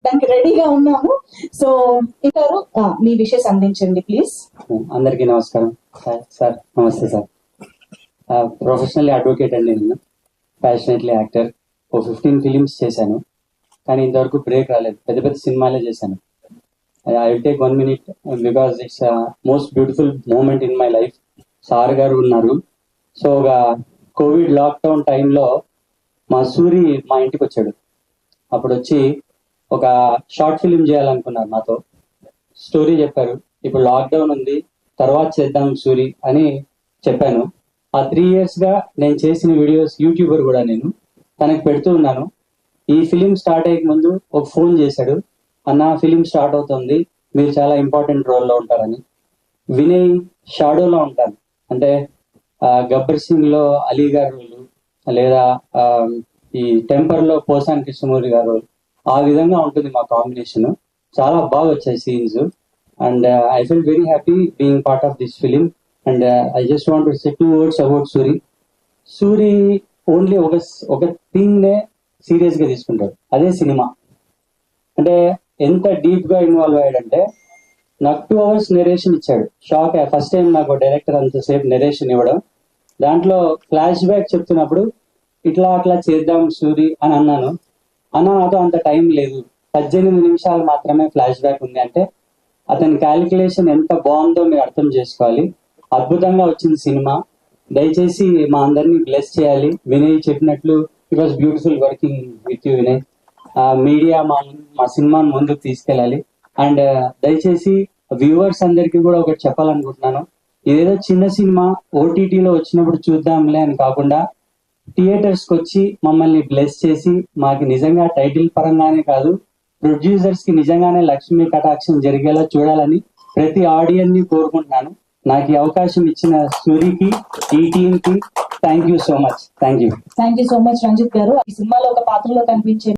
దానికి రెడీగా ఉన్నాము. సో ఇంటారు మీ విషెస్ అందించండి ప్లీజ్. అందరికీ నమస్కారం. సార్ నమస్తే సార్. ప్రొఫెషనల్లీ అడ్వకేట్ అండి నేను, ప్యాషనేట్లీ యాక్టర్. 15 ఫిలిమ్స్ చేశాను, కానీ ఇంతవరకు బ్రేక్ రాలేదు. పెద్ద పెద్ద సినిమాలే చేశాను. I will take 1 minute because it's most beautiful moment in my life. Sir గారు ఉన్నారు. సో ఒక కోవిడ్ లాక్డౌన్ టైంలో మా సూరి మా ఇంటికి వచ్చాడు. అప్పుడు వచ్చి ఒక షార్ట్ ఫిలిం చేయాలనుకున్నారు. నాతో స్టోరీ చెప్పారు. ఇప్పుడు లాక్డౌన్ ఉంది, తర్వాత చేద్దాం సూరి అని చెప్పాను. ఆ 3 years గా నేను చేసిన వీడియోస్ యూట్యూబర్ కూడా నేను తనకి పెడుతూ ఉన్నాను. ఈ ఫిలిం స్టార్ట్ అయ్యే ముందు ఒక ఫోన్ చేశాడు, అన్న ఫిలిం స్టార్ట్ అవుతుంది, మీరు చాలా ఇంపార్టెంట్ రోల్లో ఉంటారని. వినయ్ షాడోలో ఉంటాను, అంటే గబ్బర్ సింగ్ లో అలీ గారు రోలు, లేదా ఈ టెంపర్ లో పోసాన్ కృష్ణమూర్తి గారు రోల్, ఆ విధంగా ఉంటుంది మా కాంబినేషన్. చాలా బాగా వచ్చాయి scenes. And I feel very happy being part of this film. And I just want to say 2 words about Suri. Suri only ఒక థింగ్ నే సీరియస్ గా తీసుకుంటాడు, అదే సినిమా. అంటే ఎంత డీప్ గా ఇన్వాల్వ్ అయ్యాడంటే నాకు 2 hours నెరేషన్ ఇచ్చాడు. షాక్. ఫస్ట్ టైం నాకు డైరెక్టర్ అంతసేపు నెరేషన్ ఇవ్వడం. దాంట్లో ఫ్లాష్ బ్యాక్ చెప్తున్నప్పుడు ఇట్లా అట్లా చేద్దాం సూరి అని అన్నాను. నాతో అంత టైం లేదు, 18 నిమిషాలు మాత్రమే ఫ్లాష్ బ్యాక్ ఉంది అంటే అతని క్యాలిక్యులేషన్ ఎంత బాగుందో మీరు అర్థం చేసుకోవాలి. అద్భుతంగా వచ్చింది సినిమా. దయచేసి మా అందరినీ బ్లెస్ చేయాలి. వినయ్ చెప్పినట్లు it was beautiful working with you Vinay. Media మా సినిమాని ముందుకు తీసుకెళ్ళాలి. అండ్ దయచేసి వ్యూవర్స్ అందరికీ కూడా ఒకటి చెప్పాలనుకుంటున్నాను. ఇదేదో చిన్న సినిమా ఓటీటీలో వచ్చినప్పుడు చూద్దాంలే అని కాకుండా థియేటర్స్ కి వచ్చి మమ్మల్ని బ్లెస్ చేసి, మాకు నిజంగా టైటిల్ పరంగానే కాదు, ప్రొడ్యూసర్స్ కి నిజంగానే లక్ష్మీ కటాక్షం జరిగేలా చూడాలని ప్రతి ఆడియన్స్ ని కోరుకుంటున్నాను. నాకు ఈ అవకాశం ఇచ్చిన సూరికి, ఈ టీమ్ కి thank you so much. Thank you so much Ranjith గారు. ఈ సినిమాలో ఒక పాత్రలో కనిపించే